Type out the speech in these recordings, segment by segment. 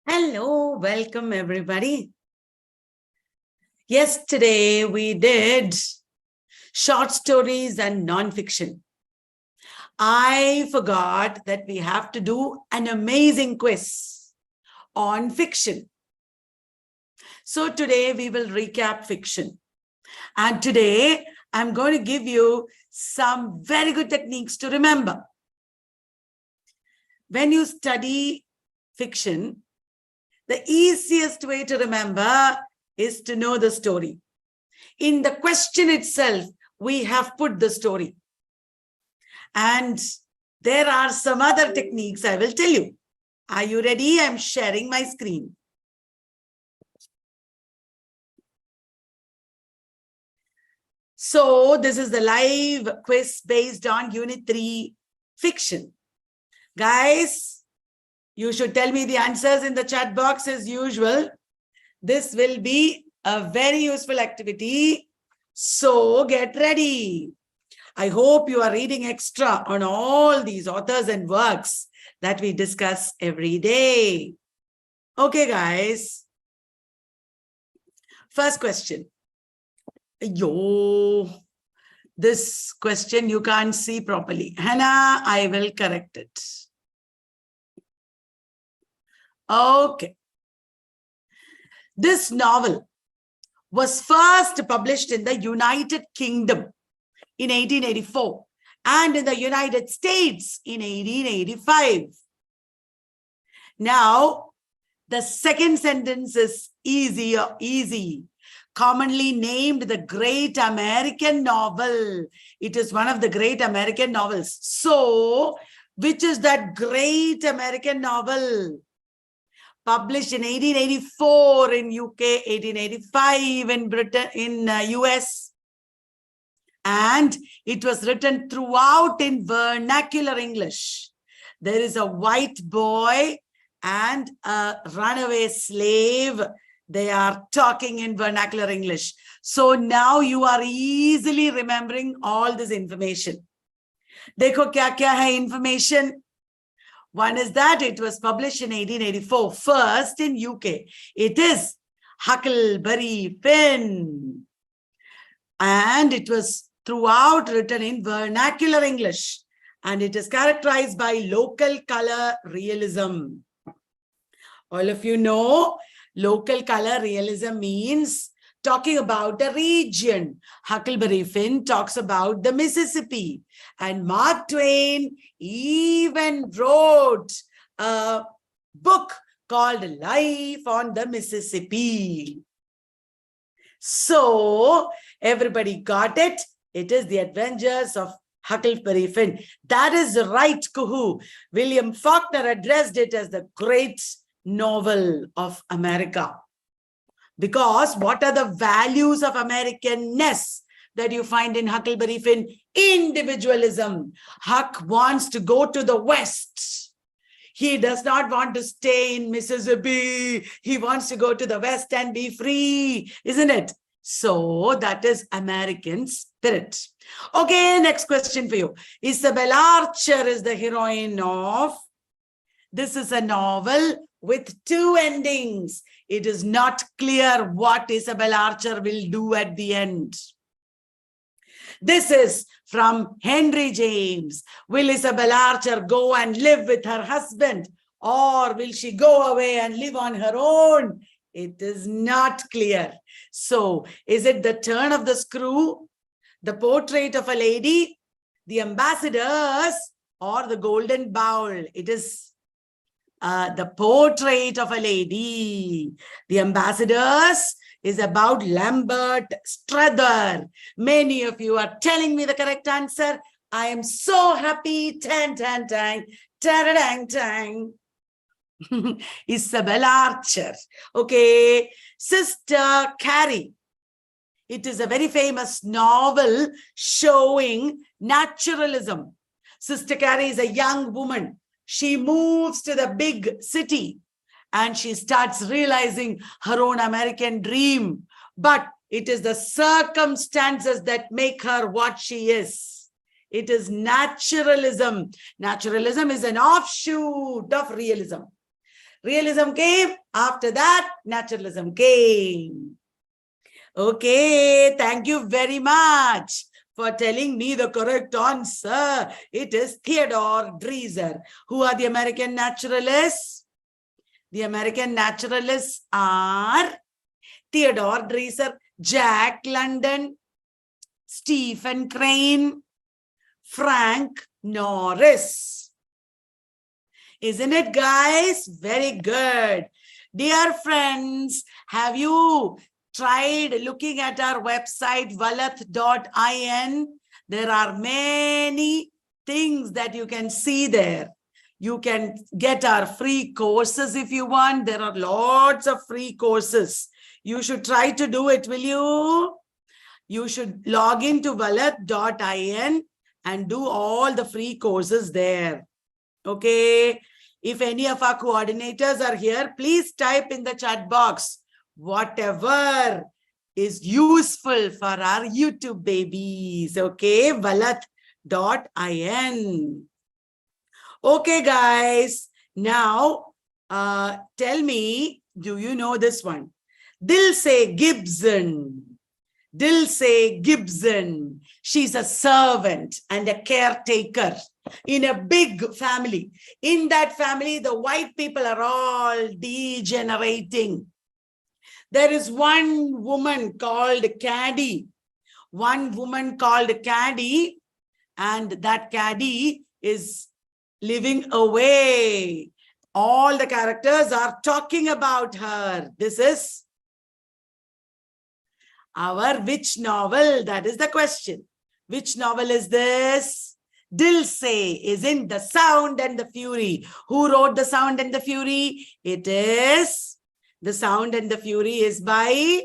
Hello, welcome everybody. Yesterday we did short stories and non-fiction. I forgot that we have to do an amazing quiz on fiction. So today we will recap fiction. And today I'm going to give you some very good techniques to remember. When you study fiction, the easiest way to remember is to know the story. In the question itself, we have put the story. And there are some other techniques I will tell you. Are you ready? I'm sharing my screen. So this is the live quiz based on Unit 3 fiction. Guys, you should tell me the answers in the chat box as usual. This will be a very useful activity. So get ready. I hope you are reading extra on all these authors and works that we discuss every day. Okay, guys. First question. This question you can't see properly. Hannah, I will correct it. Okay. This novel was first published in the United Kingdom in 1884 and in the United States in 1885. Now, the second sentence is easy. Commonly named the Great American Novel. It is one of the great American novels. So, which is that great American novel? Published in 1884 in UK, 1885 in Britain, in US. And it was written throughout in vernacular English. There is a white boy and a runaway slave. They are talking in vernacular English. So now you are easily remembering all this information. Dekho kya hai information? One is that it was published in 1884, first in UK. It is Huckleberry Finn. And it was throughout written in vernacular English. And it is characterized by local color realism. All of you know, local color realism means talking about a region. Huckleberry Finn talks about the Mississippi. And Mark Twain even wrote a book called Life on the Mississippi. So, everybody got it? It is The Adventures of Huckleberry Finn. That is right, Kuhu. William Faulkner addressed it as the great novel of America. Because what are the values of Americanness that you find in Huckleberry Finn? Individualism. Huck wants to go to the West. He does not want to stay in Mississippi. He wants to go to the West and be free, isn't it? So that is American spirit. Okay, next question for you. Isabel Archer is the heroine of. This is a novel with two endings. It is not clear what Isabel Archer will do at the end. This is from Henry James. Will Isabel Archer go and live with her husband, or will she go away and live on her own? It is not clear. So, is it The Turn of the Screw, The Portrait of a Lady, The Ambassadors, or The Golden Bowl? It is The Portrait of a Lady. The Ambassadors is about Lambert Struther. Many of you are telling me the correct answer. I am so happy. Tan, tan, tan, taradang, tang. Isabel Archer. Okay. Sister Carrie. It is a very famous novel showing naturalism. Sister Carrie is a young woman. She moves to the big city and she starts realizing her own American dream. But it is the circumstances that make her what she is. It is naturalism. Naturalism is an offshoot of realism. Realism came. After that, naturalism came. Okay, thank you very much for telling me the correct answer. It is Theodore Dreiser. Who are the American naturalists? The American naturalists are Theodore Dreiser, Jack London, Stephen Crane, Frank Norris. Isn't it, guys? Very good. Dear friends, have you tried looking at our website, valath.in? There are many things that you can see there. You can get our free courses if you want. There are lots of free courses. You should try to do it, will you? You should log into valath.in and do all the free courses there. Okay. If any of our coordinators are here, please type in the chat box whatever is useful for our YouTube babies. Okay. Valath.in. Okay, guys. Now, tell me, do you know this one? Dilsey Gibson. Dilsey Gibson. She's a servant and a caretaker in a big family. In that family, the white people are all degenerating. There is one woman called Carrie. One woman called Carrie, and that Carrie is living away. All the characters are talking about her. This is our which novel? That is the question. Which novel is this? Dilsey is in The Sound and the Fury. Who wrote The Sound and the Fury? It is The Sound and the Fury is by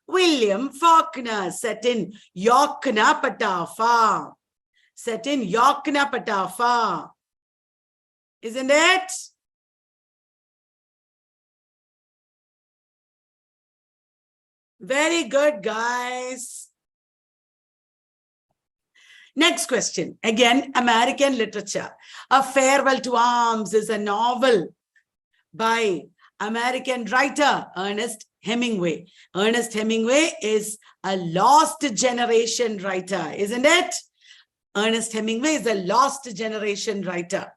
William Faulkner, set in Yoknapatawpha. Set in Yoknapatawpha. Isn't it? Very good, guys. Next question. Again, American literature. A Farewell to Arms is a novel by American writer Ernest Hemingway. Ernest Hemingway is a lost generation writer, isn't it? Ernest Hemingway is a lost generation writer.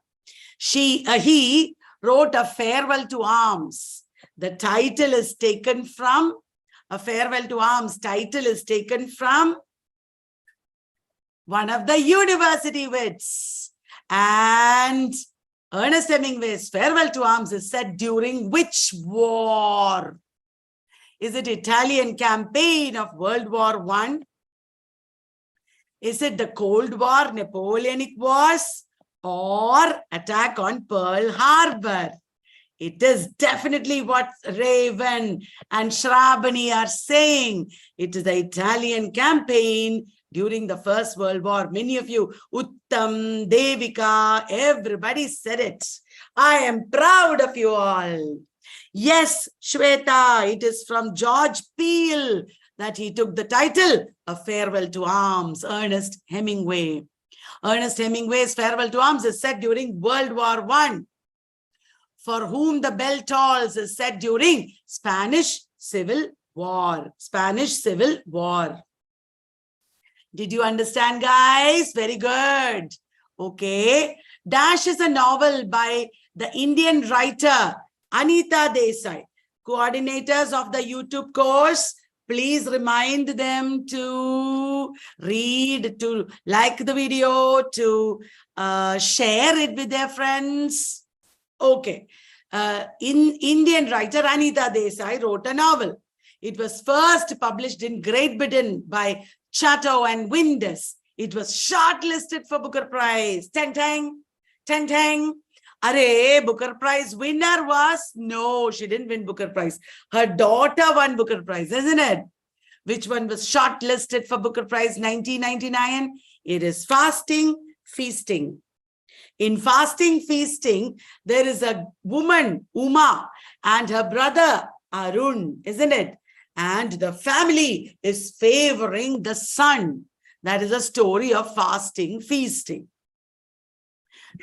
He wrote A Farewell to Arms. The title is taken from A Farewell to Arms. Title is taken from one of the university wits. And Ernest Hemingway's Farewell to Arms is set during which war? Is it Italian campaign of World War I? Is it the Cold War, Napoleonic Wars, or attack on Pearl Harbor? It is definitely what Raven and Shrabani are saying. It is the Italian campaign during the First World War. Many of you, Uttam, Devika, everybody said it. I am proud of you all. Yes, Shweta, it is from George Peele that he took the title, A Farewell to Arms, Ernest Hemingway. Ernest Hemingway's Farewell to Arms is set during World War I. For Whom the Bell Tolls is set during Spanish Civil War. Spanish Civil War. Did you understand, guys? Very good. Okay. Dash is a novel by the Indian writer Anita Desai. Coordinators of the YouTube course, please remind them to read, to like the video, to share it with their friends. Okay. Indian writer Anita Desai wrote a novel. It was first published in Great Britain by Chatto and Windus. It was shortlisted for Booker Prize. Tang, tang, tang, tang. Arey, Booker Prize winner was? No, she didn't win Booker Prize. Her daughter won Booker Prize, isn't it? Which one was shortlisted for Booker Prize 1999? It is Fasting, Feasting. In Fasting, Feasting, there is a woman, Uma, and her brother, Arun, isn't it? And the family is favoring the son. That is a story of fasting, feasting.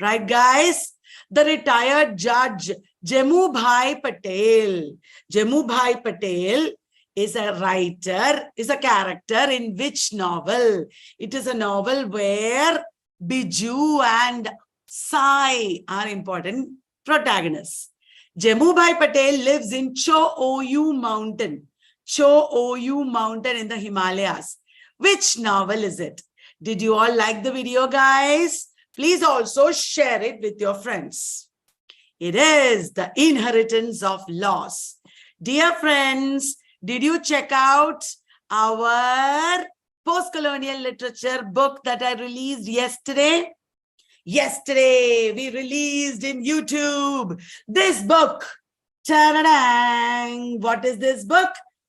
Right, guys? the retired judge Jemubhai Patel. Jemubhai Patel is a writer, is a character in which novel? It is a novel where Biju and Sai are important protagonists. Jemubhai Patel lives in Cho Oyu mountain. Cho Oyu mountain in the Himalayas. Which novel is it? Did you all like the video, guys? Please also share it with your friends. It is The Inheritance of Loss. Dear friends, did you check out our post-colonial literature book that I released yesterday? Yesterday, we released in YouTube this book. Ta-da-dang! What is this book?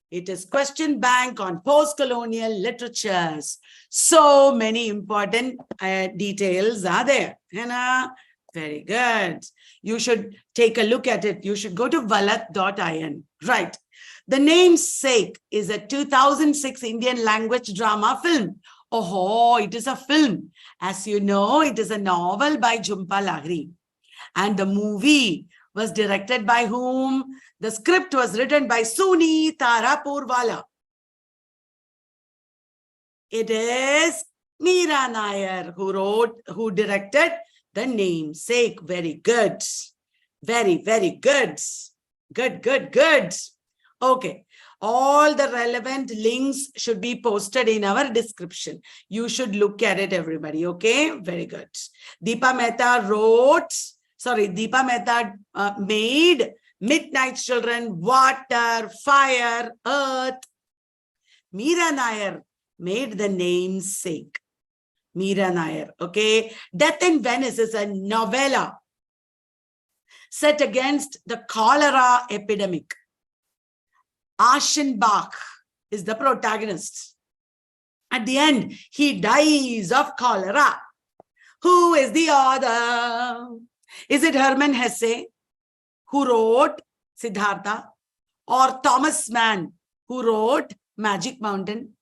It is Question Bank on Post-Colonial Literatures. So many important details are there. Hannah, very good. You should take a look at it. You should go to valat.in. Right. The Namesake is a 2006 Indian language drama film. Oh, it is a film. As you know, it is a novel by Jhumpa Lahiri. And the movie was directed by whom? The script was written by Sooni Taraporevala. It is Meera Nair who directed The Namesake. Very good. Very, very good. Good, good, good. Okay. All the relevant links should be posted in our description. You should look at it, everybody. Okay. Very good. Deepa Mehta made Midnight Children, Water, Fire, Earth. Meera Nair made The Namesake. Meera Nair, okay. Death in Venice is a novella set against the cholera epidemic. Aschenbach is the protagonist. At the end, he dies of cholera. Who is the author? Is it Hermann Hesse, who wrote Siddhartha, or Thomas Mann, who wrote Magic Mountain?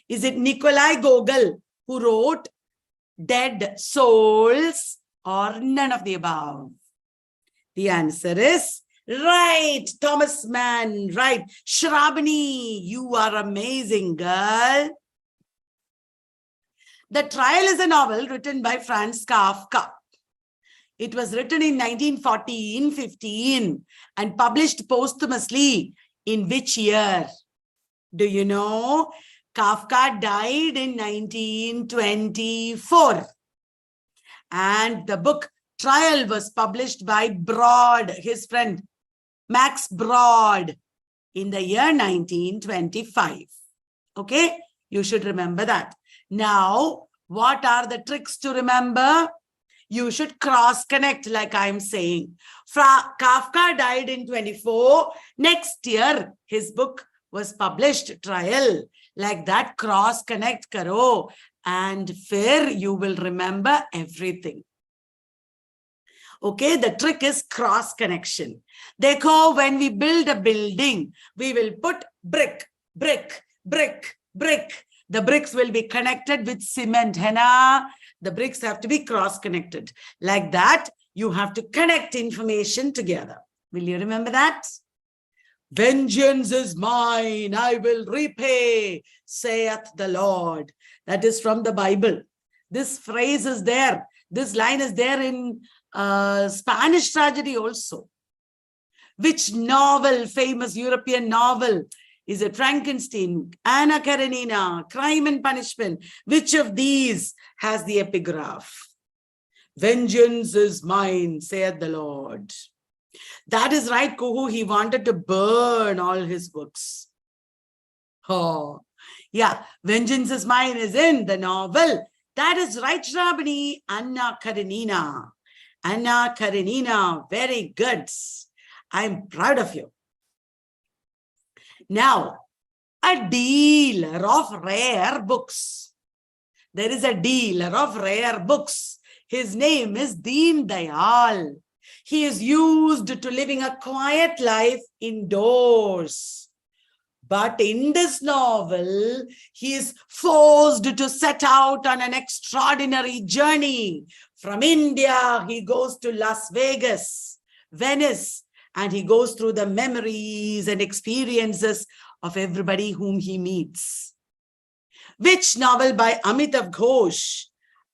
Is it Nikolai Gogol, who wrote Dead Souls, or none of the above? The answer is right, Thomas Mann, right. Shrabani, you are amazing, girl. The Trial is a novel written by Franz Kafka. It was written in 1914-15 and published posthumously in which year? Do you know? Kafka died in 1924. And the book Trial was published by Brod, his friend Max Brod, in the year 1925. Okay, you should remember that. Now, what are the tricks to remember? You should cross-connect, like I'm saying. Kafka died in 24. Next year, his book was published, Trial. Like that, cross-connect karo. And fair, you will remember everything. Okay, the trick is cross-connection. Dekho, when we build a building, we will put brick, brick, brick, brick. The bricks will be connected with cement. Henna, the bricks have to be cross-connected. Like that, you have to connect information together. Will you remember that? Vengeance is mine, I will repay, saith the Lord. That is from the Bible. This phrase is there. This line is there in Spanish tragedy also. Which novel, famous European novel, is it? Frankenstein, Anna Karenina, Crime and Punishment? Which of these has the epigraph? Vengeance is mine, saith the Lord. That is right, Kuhu. He wanted to burn all his books. Oh, yeah. Vengeance is mine is in the novel. That is right, Shrabani. Anna Karenina. Anna Karenina. Very good. I'm proud of you. Now, a dealer of rare books. There is a dealer of rare books. His name is Deen Dayal. He is used to living a quiet life indoors. But in this novel, he is forced to set out on an extraordinary journey. From India, he goes to Las Vegas, Venice, and he goes through the memories and experiences of everybody whom he meets. Which novel by Amitav Ghosh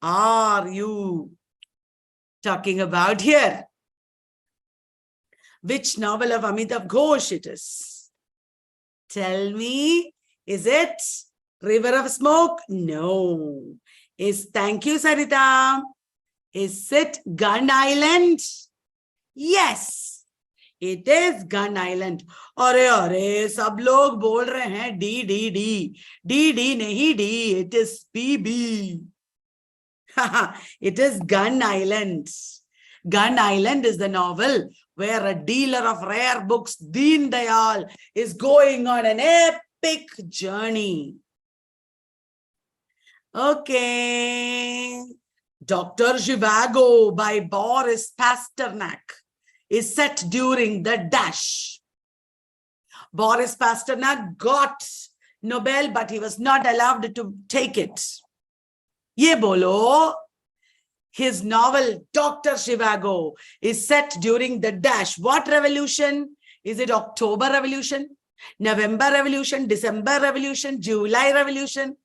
are you talking about here? Which novel of Amitav Ghosh it is? Tell me, is it River of Smoke? No. Thank you, Sarita. Is it Gun Island? Yes, it is Gun Island. अरे सब लोग बोल रहे हैं D नहीं D, it is PB. It is Gun Island. Gun Island is the novel where a dealer of rare books, Deen Dayal, is going on an epic journey. Okay. Dr. Zhivago by Boris Pasternak is set during the dash. Boris Pasternak got Nobel, but he was not allowed to take it. Ye bolo. His novel, Dr. Zhivago, is set during the dash. What revolution? Is it October Revolution, November Revolution, December Revolution, July Revolution,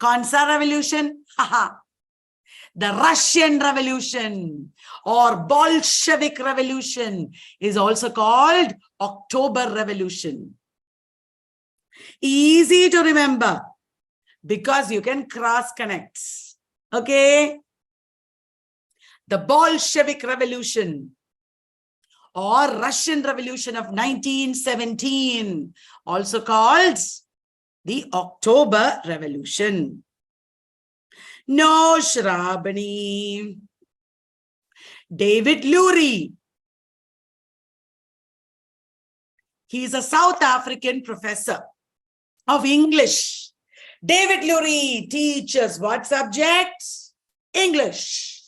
Konsa Revolution? The Russian Revolution or Bolshevik Revolution is also called October Revolution. Easy to remember because you can cross-connect. Okay? The Bolshevik Revolution or Russian Revolution of 1917, also called the October Revolution. No, Shrabani. David Lurie. He is a South African professor of English. David Lurie teaches what subject? English.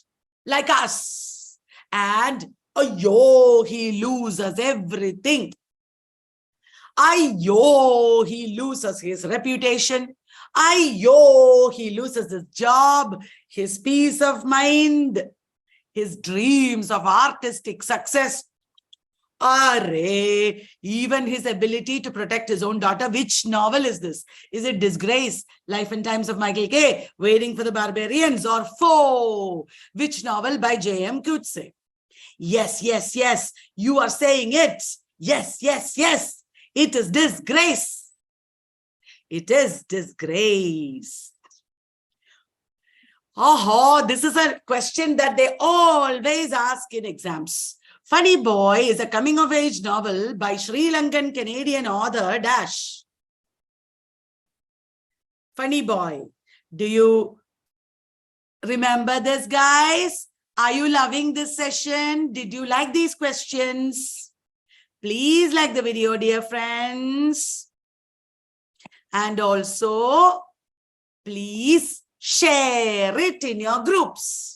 Like us. And ayo, he loses everything. Ayo, he loses his reputation. Ayo, he loses his job, his peace of mind, his dreams of artistic success. Are, even his ability to protect his own daughter. Which novel is this? Is it Disgrace, Life and Times of Michael K., Waiting for the Barbarians, or Foe? Which novel by J.M. Coetzee? Yes, yes, yes. You are saying it. Yes, yes, yes. It is Disgrace. It is Disgrace. Oh, this is a question that they always ask in exams. Funny Boy is a coming-of-age novel by Sri Lankan Canadian author Dash. Funny Boy. Do you remember this, guys? Are you loving this session? Did you like these questions? Please like the video, dear friends. And also, please share it in your groups.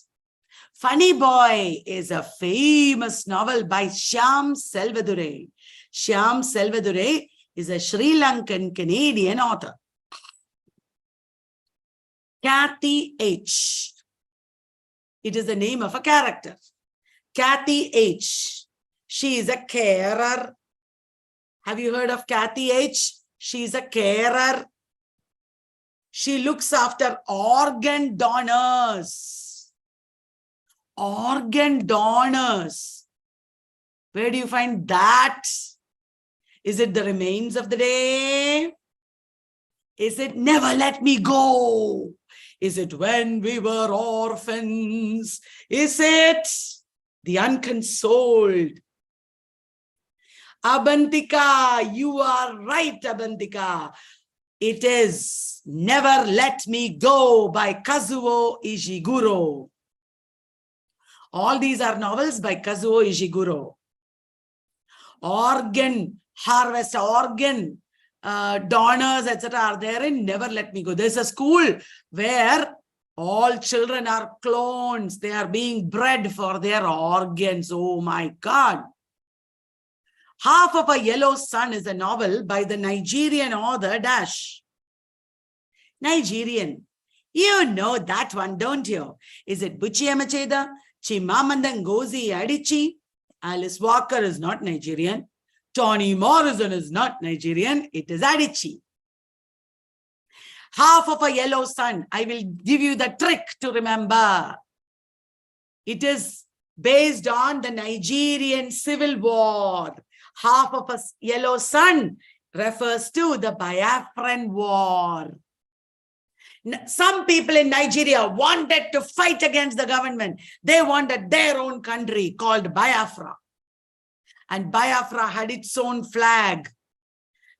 Funny Boy is a famous novel by Shyam Selvadurai. Shyam Selvadurai is a Sri Lankan Canadian author. Kathy H. It is the name of a character. Kathy H. She is a carer. Have you heard of Kathy H? She is a carer. She looks after organ donors. Organ donors. Where do you find that? Is it The Remains of the Day? Is it Never Let Me Go? Is it When We Were Orphans? Is it The Unconsoled? Abantika, you are right, Abantika. It is Never Let Me Go by Kazuo Ishiguro. All these are novels by Kazuo Ishiguro. Organ harvest, organ donors, etc. are there in Never Let Me Go. There's a school where all children are clones. They are being bred for their organs. Oh my God. Half of a Yellow Sun is a novel by the Nigerian author dash. Nigerian. You know that one, don't you? Is it Buchi Amacheda, Chimamanda Ngozi Adichie? Alice Walker is not Nigerian. Toni Morrison is not Nigerian. It is Adichie. Half of a Yellow Sun. I will give you the trick to remember. It is based on the Nigerian Civil War. Half of a Yellow Sun refers to the Biafran War. Some people in Nigeria wanted to fight against the government. They wanted their own country called Biafra. And Biafra had its own flag,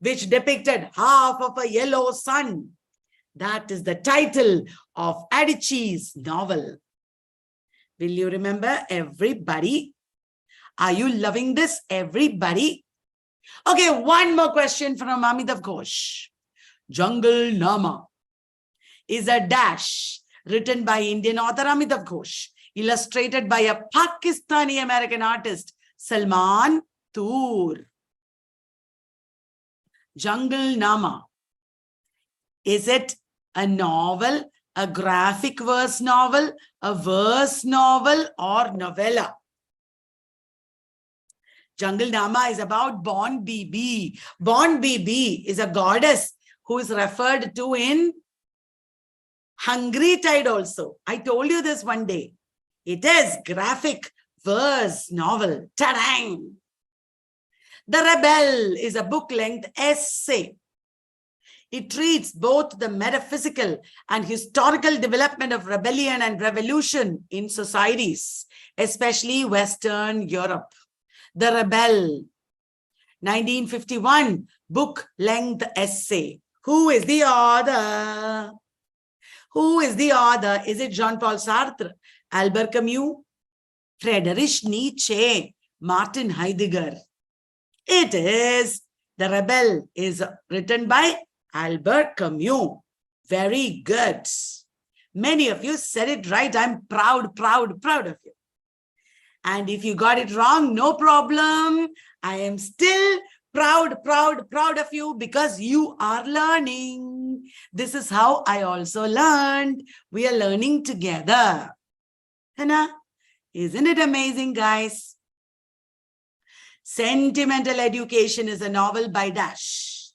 which depicted half of a yellow sun. That is the title of Adichie's novel. Will you remember, everybody? Are you loving this, everybody? Okay, one more question from Amitav Ghosh. Jungle Nama is a dash written by Indian author Amitav Ghosh, illustrated by a Pakistani-American artist, Salman Toor. Jungle Nama. Is it a novel, a graphic verse novel, a verse novel, or novella? Jungle Nama is about Bon Bibi. Bon Bibi is a goddess who is referred to in Hungry Tide also. I told you this one day. It is graphic verse novel. Ta-dang! The Rebel is a book-length essay. It treats both the metaphysical and historical development of rebellion and revolution in societies, especially Western Europe. The Rebel, 1951, book-length essay. Who is the author? Who is the author? Is it Jean-Paul Sartre, Albert Camus, Friedrich Nietzsche, Martin Heidegger? It is The Rebel is written by Albert Camus. Very good. Many of you said it right. I'm proud of you. And if you got it wrong, no problem. I am still proud of you because you are learning. This is how I also learned. We are learning together. Isn't it amazing, guys? Sentimental Education is a novel by Dash.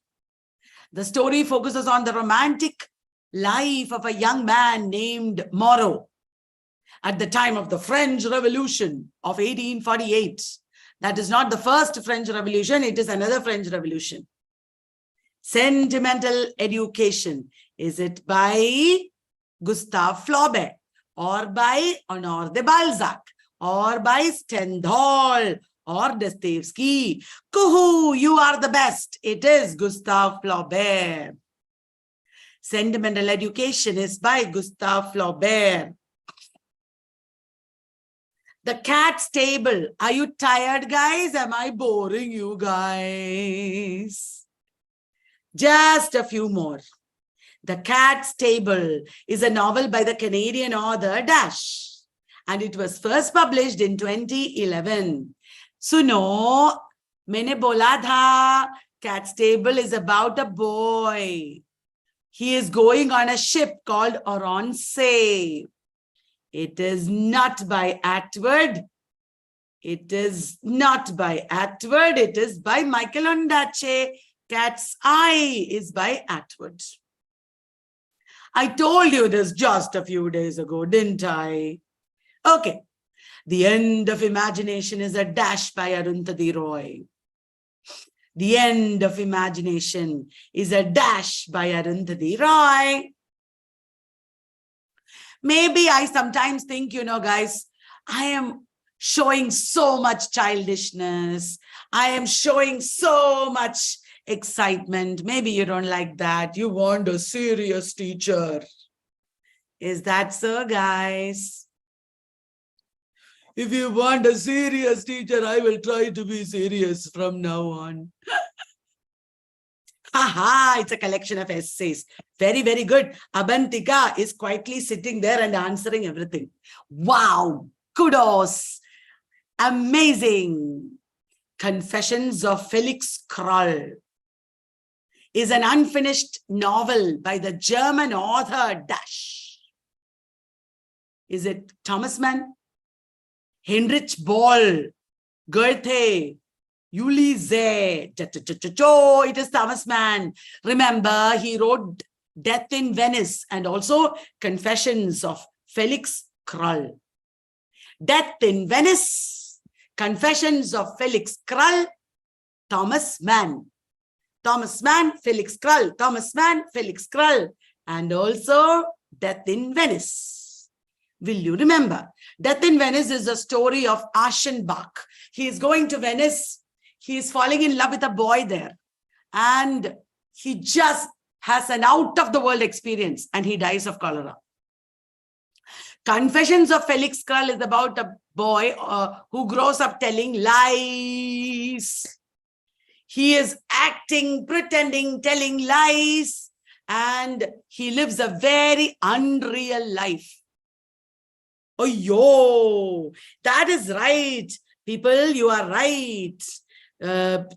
The story focuses on the romantic life of a young man named Moreau at the time of the French Revolution of 1848. That is not the first French Revolution, it is another French Revolution. Sentimental Education. Is it by Gustave Flaubert, or by Honore de Balzac, or by Stendhal, or Dostoevsky? Kuhu, you are the best. It is Gustave Flaubert. Sentimental Education is by Gustave Flaubert. The Cat's Table. Are you tired, guys? Am I boring you guys? Just a few more. The Cat's Table is a novel by the Canadian author Dash, and it was first published in 2011. Suno, maine bola tha, Cat's Table is about a boy. He is going on a ship called Oronce. It is not by Atwood. It is not by Atwood. It is by Michael Ondaatje. Cat's Eye is by Atwood. I told you this just a few days ago, didn't I? Okay. The End of Imagination is a dash by Arundhati Roy. The End of Imagination is a dash by Arundhati Roy. Maybe I sometimes think, guys, I am showing so much childishness. I am showing so much excitement. Maybe you don't like that. You want a serious teacher. Is that so, guys? If you want a serious teacher, I will try to be serious from now on. Haha, it's a collection of essays. Very, very good. Abantika is quietly sitting there and answering everything. Wow, kudos. Amazing. Confessions of Felix Krull is an unfinished novel by the German author Dash. Is it Thomas Mann, Heinrich Ball, Goethe, Ulysses? It is Thomas Mann. Remember, he wrote Death in Venice and also Confessions of Felix Krull. Death in Venice, Confessions of Felix Krull, Thomas Mann. Thomas Mann, Felix Krull, Thomas Mann, Felix Krull, and also Death in Venice. Will you remember? Death in Venice is a story of Aschenbach. He is going to Venice. He is falling in love with a boy there. And he just has an out-of-the-world experience and he dies of cholera. Confessions of Felix Krull is about a boy who grows up telling lies. He is acting, pretending, telling lies, and he lives a very unreal life. Oh, yo, that is right. People, you are right.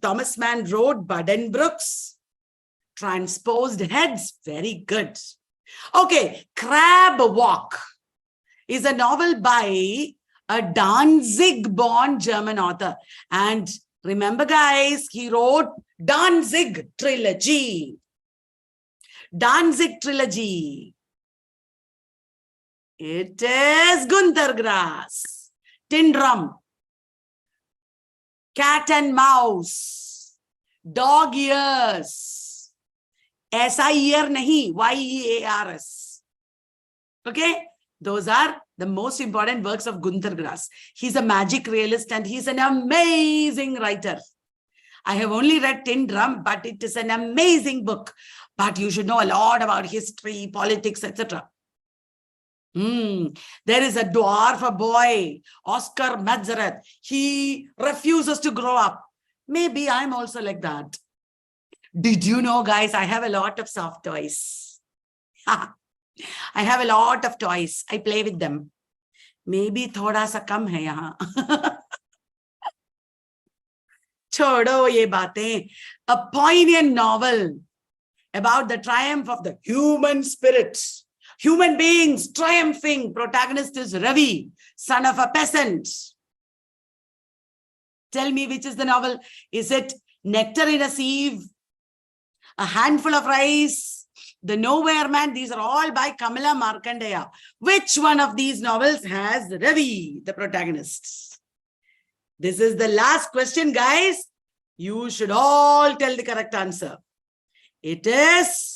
Thomas Mann wrote Buddenbrooks, Transposed Heads. Very good. Okay, Crab Walk is a novel by a Danzig-born German author. And remember, guys, he wrote Danzig trilogy. Danzig trilogy. It is Gunther Grass, Tin Drum, Cat and Mouse, Dog Ears, S-I-E-R nahi, Y-E-A-R-S. Okay? Those are the most important works of Gunther Grass. He's a magic realist and he's an amazing writer. I have only read Tin Drum, but it is an amazing book. But you should know a lot about history, politics, etc. There is a dwarf, a boy, Oscar Matzerath. He refuses to grow up. Maybe I'm also like that. Did you know, guys, I have a lot of soft toys. I have a lot of toys. I play with them. Maybe thoda sa kam hai yahan. Chodo ye baatein. A poignant novel about the triumph of the human spirit. Human beings triumphing. Protagonist is Ravi, son of a peasant. Tell me, which is the novel? Is it Nectar in a Sieve, A Handful of Rice, The Nowhere Man? These are all by Kamala Markandeya. Which one of these novels has Ravi, the protagonist? This is the last question, guys. You should all tell the correct answer. It is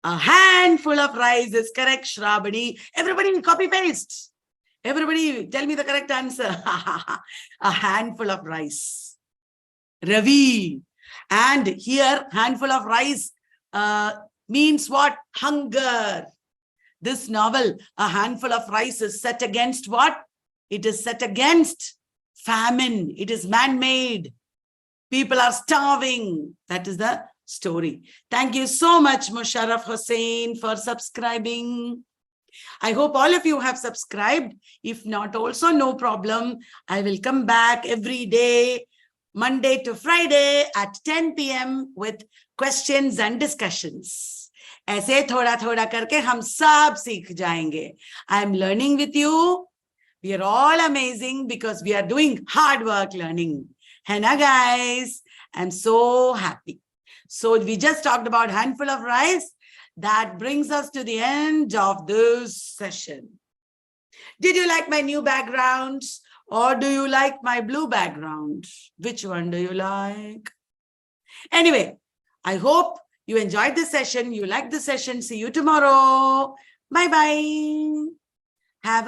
A Handful of Rice is correct, Shravani. Everybody copy paste. Everybody tell me the correct answer. A Handful of Rice. Ravi. And here, handful of rice means what? Hunger. This novel, A Handful of Rice, is set against what? It is set against famine. It is man-made. People are starving. That is the story. Thank you so much, Musharraf Hussain, for subscribing. I hope all of you have subscribed. If not, also no problem. I will come back every day, Monday to Friday at 10 p.m. with questions and discussions. ऐसे थोड़ा थोड़ा करके हम सब सीख जाएंगे. I am learning with you. We are all amazing because we are doing hard work learning. है ना, guys? I'm so happy. So we just talked about handful of rice. That brings us to the end of this session. Did you like my new background or do you like my blue background? Which one do you like? Anyway, I hope you enjoyed this session. You liked the session. See you tomorrow. Bye-bye.